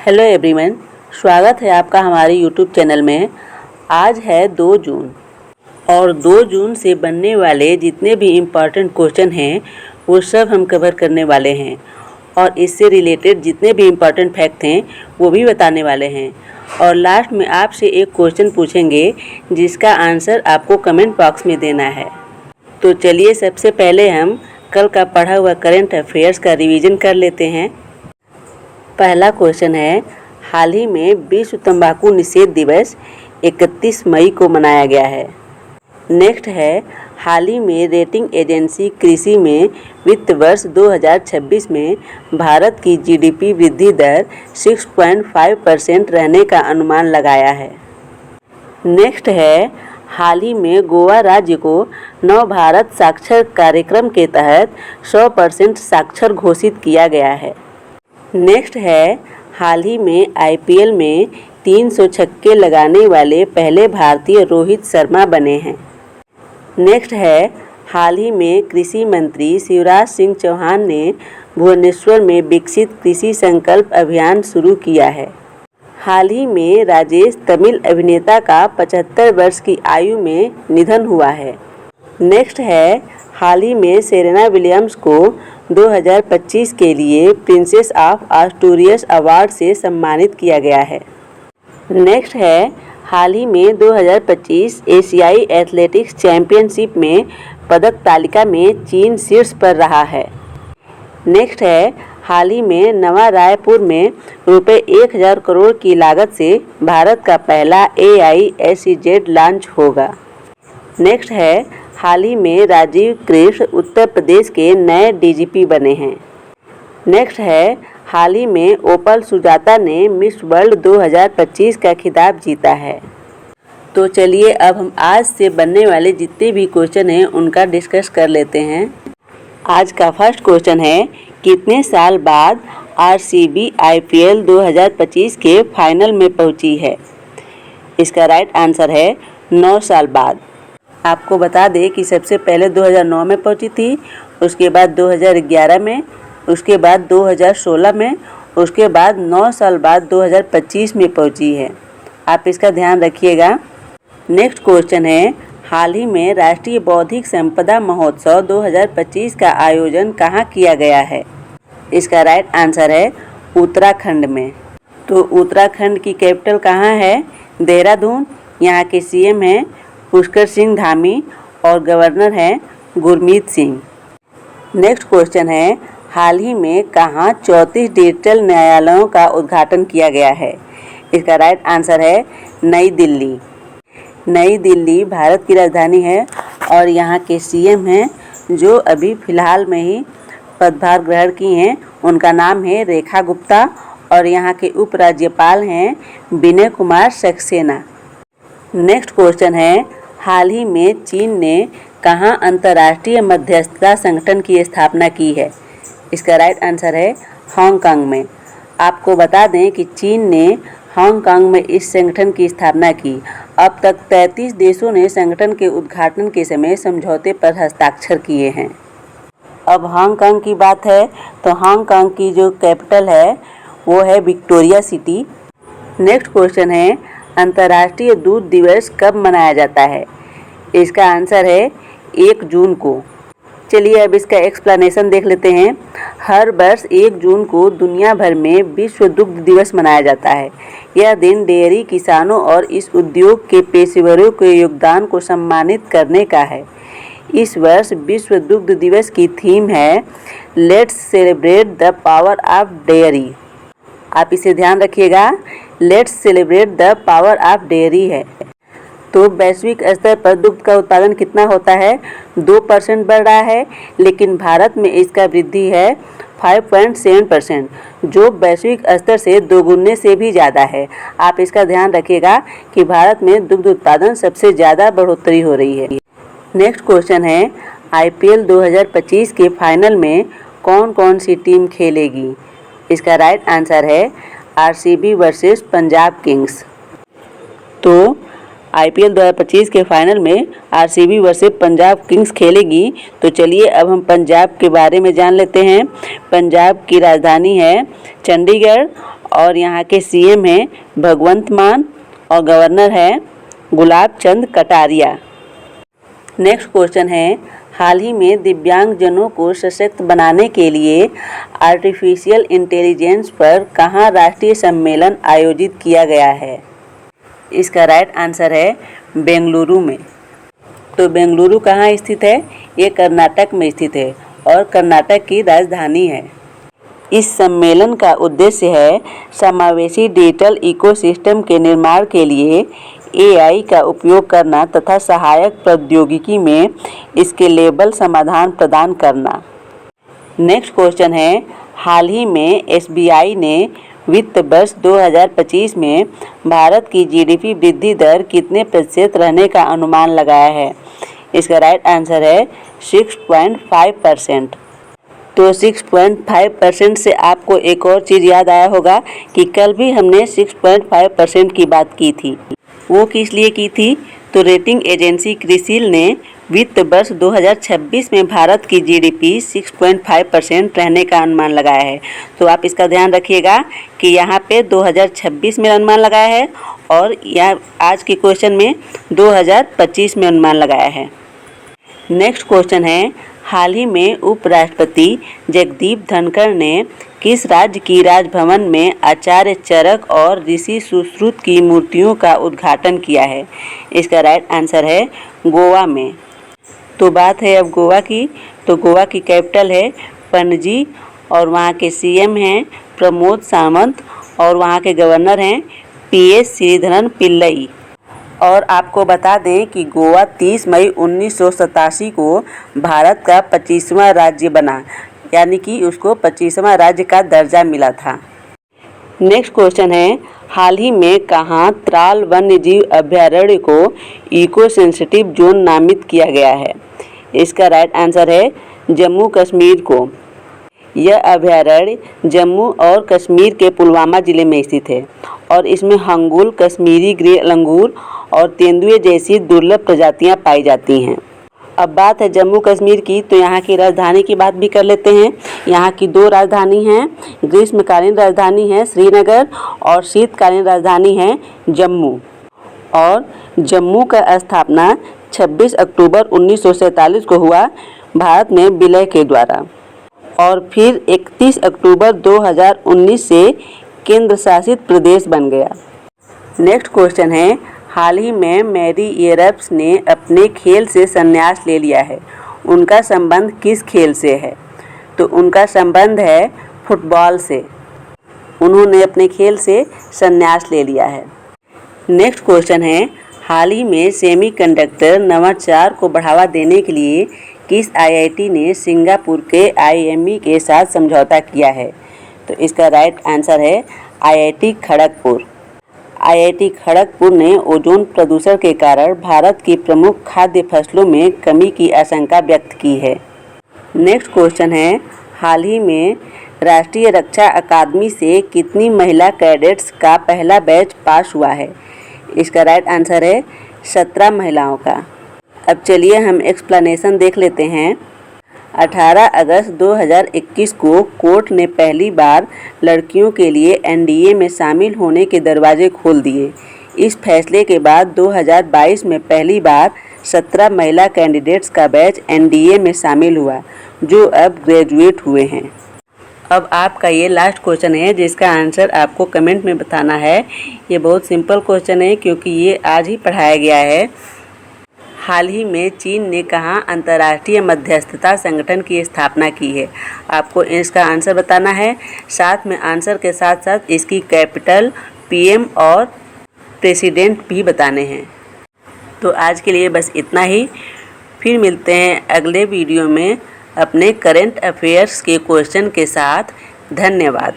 Hello everyone, स्वागत है आपका हमारे यूट्यूब चैनल में। आज है 2 जून और 2 जून से बनने वाले जितने भी इम्पॉर्टेंट क्वेश्चन हैं वो सब हम कवर करने वाले हैं और इससे रिलेटेड जितने भी इम्पॉर्टेंट फैक्ट हैं वो भी बताने वाले हैं। और लास्ट में आपसे एक क्वेश्चन पूछेंगे जिसका आंसर आपको कमेंट बॉक्स में देना है। तो चलिए सबसे पहले हम कल का पढ़ा हुआ करंट अफेयर्स का रिवीजन कर लेते हैं। पहला क्वेश्चन है, हाल ही में विश्व तंबाकू निषेध दिवस 31 मई को मनाया गया है। नेक्स्ट है, हाल ही में रेटिंग एजेंसी कृषि में वित्त वर्ष 2026 में भारत की जीडीपी वृद्धि दर 6.5% रहने का अनुमान लगाया है। नेक्स्ट है, हाल ही में गोवा राज्य को नव भारत साक्षर कार्यक्रम के तहत 100% साक्षर घोषित किया गया है। नेक्स्ट है, हाल ही में आईपीएल में 300 छक्के लगाने वाले पहले भारतीय रोहित शर्मा बने हैं। नेक्स्ट है, हाल ही में कृषि मंत्री शिवराज सिंह चौहान ने भुवनेश्वर में विकसित कृषि संकल्प अभियान शुरू किया है। हाल ही में राजेश तमिल अभिनेता का 75 वर्ष की आयु में निधन हुआ है। नेक्स्ट है, हाल ही में सेरेना विलियम्स को 2025 के लिए प्रिंसेस ऑफ आस्टूरियस अवार्ड से सम्मानित किया गया है। नेक्स्ट है, हाल ही में 2025 एशियाई एथलेटिक्स चैंपियनशिप में पदक तालिका में चीन शीर्ष पर रहा है। नेक्स्ट है, हाल ही में नवा रायपुर में रुपये 1000 करोड़ की लागत से भारत का पहला AISEZ लॉन्च होगा। नेक्स्ट है, हाल ही में राजीव कृष्ण उत्तर प्रदेश के नए डीजीपी बने हैं। नेक्स्ट है, हाल ही में ओपल सुजाता ने मिस वर्ल्ड 2025 का खिताब जीता है। तो चलिए अब हम आज से बनने वाले जितने भी क्वेश्चन हैं उनका डिस्कस कर लेते हैं। आज का फर्स्ट क्वेश्चन है, कितने साल बाद RCB IPL 2025 के फाइनल में पहुंची है? इसका राइट आंसर है 9 साल बाद। आपको बता दें कि सबसे पहले 2009 में पहुंची थी, उसके बाद 2011 में, उसके बाद 2016 में, उसके बाद 9 साल बाद 2025 में पहुंची है। आप इसका ध्यान रखिएगा। नेक्स्ट क्वेश्चन है, हाल ही में राष्ट्रीय बौद्धिक संपदा महोत्सव 2025 का आयोजन कहाँ किया गया है? इसका राइट आंसर है उत्तराखंड में। तो उत्तराखंड की कैपिटल कहाँ है? देहरादून। यहाँ के CM हैं पुष्कर सिंह धामी और गवर्नर हैं गुरमीत सिंह। नेक्स्ट क्वेश्चन है, हाल ही में कहाँ 34 डिजिटल न्यायालयों का उद्घाटन किया गया है? इसका राइट आंसर है नई दिल्ली। नई दिल्ली भारत की राजधानी है और यहाँ के CM हैं जो अभी फ़िलहाल में ही पदभार ग्रहण की हैं। उनका नाम है रेखा गुप्ता और यहाँ के उपराज्यपाल हैं विनय कुमार सक्सेना। नेक्स्ट क्वेश्चन है, हाल ही में चीन ने कहाँ अंतर्राष्ट्रीय मध्यस्थता संगठन की स्थापना की है? इसका राइट आंसर है हांगकांग में। आपको बता दें कि चीन ने हांगकांग में इस संगठन की स्थापना की। अब तक 33 देशों ने संगठन के उद्घाटन के समय समझौते पर हस्ताक्षर किए हैं। अब हांगकांग की बात है तो हांगकांग की जो कैपिटल है वो है विक्टोरिया सिटी। नेक्स्ट क्वेश्चन है, अंतर्राष्ट्रीय दूध दिवस कब मनाया जाता है? इसका आंसर है 1 जून को। चलिए अब इसका एक्सप्लेनेशन देख लेते हैं। हर वर्ष 1 जून को दुनिया भर में विश्व दुग्ध दिवस मनाया जाता है। यह दिन डेयरी किसानों और इस उद्योग के पेशेवरों के योगदान को सम्मानित करने का है। इस वर्ष विश्व दुग्ध दिवस की थीम है let's celebrate the power of dairy. आप इसे ध्यान रखिएगा, let's celebrate the power of dairy है। तो वैश्विक स्तर पर दुग्ध का उत्पादन कितना होता है? 2% बढ़ रहा है, लेकिन भारत में इसका वृद्धि है 5.7%, जो वैश्विक स्तर से दोगुने से भी ज़्यादा है। आप इसका ध्यान रखिएगा कि भारत में दुग्ध उत्पादन सबसे ज़्यादा बढ़ोतरी हो रही है। नेक्स्ट क्वेश्चन है, IPL 2025 के फाइनल में कौन कौन सी टीम खेलेगी? इसका राइट आंसर है RCB वर्सेस पंजाब किंग्स। तो IPL 2025 के फाइनल में RCB वर्सेस पंजाब किंग्स खेलेगी। तो चलिए अब हम पंजाब के बारे में जान लेते हैं। पंजाब की राजधानी है चंडीगढ़ और यहाँ के सीएम हैं भगवंत मान और गवर्नर है गुलाब चंद कटारिया। नेक्स्ट क्वेश्चन है, हाल ही में दिव्यांगजनों को सशक्त बनाने के लिए आर्टिफिशियल इंटेलिजेंस पर कहाँ राष्ट्रीय सम्मेलन आयोजित किया गया है? इसका राइट आंसर है बेंगलुरु में। तो बेंगलुरु कहाँ स्थित है? ये कर्नाटक में स्थित है और कर्नाटक की राजधानी है। इस सम्मेलन का उद्देश्य है समावेशी डिजिटल इकोसिस्टम के निर्माण के लिए एआई का उपयोग करना तथा सहायक प्रौद्योगिकी में स्केलेबल समाधान प्रदान करना। नेक्स्ट क्वेश्चन है, हाल ही में एसबीआई ने वित्त वर्ष 2025 में भारत की जीडीपी वृद्धि दर कितने प्रतिशत रहने का अनुमान लगाया है? इसका राइट आंसर है 6.5%। तो 6.5% से आपको एक और चीज़ याद आया होगा कि कल भी हमने 6.5% की बात की थी। वो किस लिए की थी? तो रेटिंग एजेंसी क्रिसिल ने वित्त वर्ष 2026 में भारत की जीडीपी 6.5% रहने का अनुमान लगाया है। तो आप इसका ध्यान रखिएगा कि यहाँ पे 2026 में अनुमान लगाया है और यह आज के क्वेश्चन में 2025 में अनुमान लगाया है। नेक्स्ट क्वेश्चन है, हाल ही में उपराष्ट्रपति जगदीप धनखड़ ने किस राज्य की राजभवन में आचार्य चरक और ऋषि सुश्रुत की मूर्तियों का उद्घाटन किया है? इसका राइट आंसर है गोवा में। तो बात है अब गोवा की। तो गोवा की कैपिटल है पणजी और वहाँ के सीएम हैं प्रमोद सावंत और वहाँ के गवर्नर हैं पीएस श्रीधरन पिल्लई। और आपको बता दें कि गोवा 30 मई 1987 को भारत का 25वां राज्य बना, यानी कि उसको 25वां राज्य का दर्जा मिला था। नेक्स्ट क्वेश्चन है, हाल ही में कहाँ त्राल वन्यजीव अभयारण्य को इको सेंसिटिव जोन नामित किया गया है? इसका राइट आंसर है जम्मू कश्मीर को। यह अभयारण्य जम्मू और कश्मीर के पुलवामा ज़िले में स्थित है और इसमें हंगुल, कश्मीरी ग्रे लंगूर और तेंदुए जैसी दुर्लभ प्रजातियां पाई जाती हैं। अब बात है जम्मू कश्मीर की, तो यहाँ की राजधानी की बात भी कर लेते हैं। यहाँ की दो राजधानी हैं, ग्रीष्मकालीन राजधानी है श्रीनगर और शीतकालीन राजधानी है जम्मू। और जम्मू का स्थापना 26 अक्टूबर 1947 को हुआ भारत में विलय के द्वारा और फिर 31 अक्टूबर 2019 से केंद्र शासित प्रदेश बन गया। नेक्स्ट क्वेश्चन है, हाल ही में मैरी एरप्स ने अपने खेल से संन्यास ले लिया है। उनका संबंध किस खेल से है? तो उनका संबंध है फुटबॉल से। उन्होंने अपने खेल से संन्यास ले लिया है। नेक्स्ट क्वेश्चन है, हाल ही में सेमीकंडक्टर नवाचार को बढ़ावा देने के लिए किस आईआईटी ने सिंगापुर के आईएमई के साथ समझौता किया है? तो इसका राइट आंसर है आईआईटी खड़गपुर। आईआईटी खड़गपुर ने ओजोन प्रदूषण के कारण भारत की प्रमुख खाद्य फसलों में कमी की आशंका व्यक्त की है। नेक्स्ट क्वेश्चन है, हाल ही में राष्ट्रीय रक्षा अकादमी से कितनी महिला कैडेट्स का पहला बैच पास हुआ है? इसका राइट आंसर है 17 महिलाओं का। अब चलिए हम एक्सप्लेनेशन देख लेते हैं। 18 अगस्त 2021 को कोर्ट ने पहली बार लड़कियों के लिए एनडीए में शामिल होने के दरवाजे खोल दिए। इस फैसले के बाद 2022 में पहली बार 17 महिला कैंडिडेट्स का बैच एनडीए में शामिल हुआ, जो अब ग्रेजुएट हुए हैं। अब आपका ये लास्ट क्वेश्चन है जिसका आंसर आपको कमेंट में बताना है। ये बहुत सिंपल क्वेश्चन है क्योंकि ये आज ही पढ़ाया गया है। हाल ही में चीन ने कहाँ अंतर्राष्ट्रीय मध्यस्थता संगठन की स्थापना की है? आपको इसका आंसर बताना है, साथ में आंसर के साथ साथ इसकी कैपिटल, पीएम और प्रेसिडेंट भी बताने हैं। तो आज के लिए बस इतना ही। फिर मिलते हैं अगले वीडियो में अपने करंट अफेयर्स के क्वेश्चन के साथ। धन्यवाद।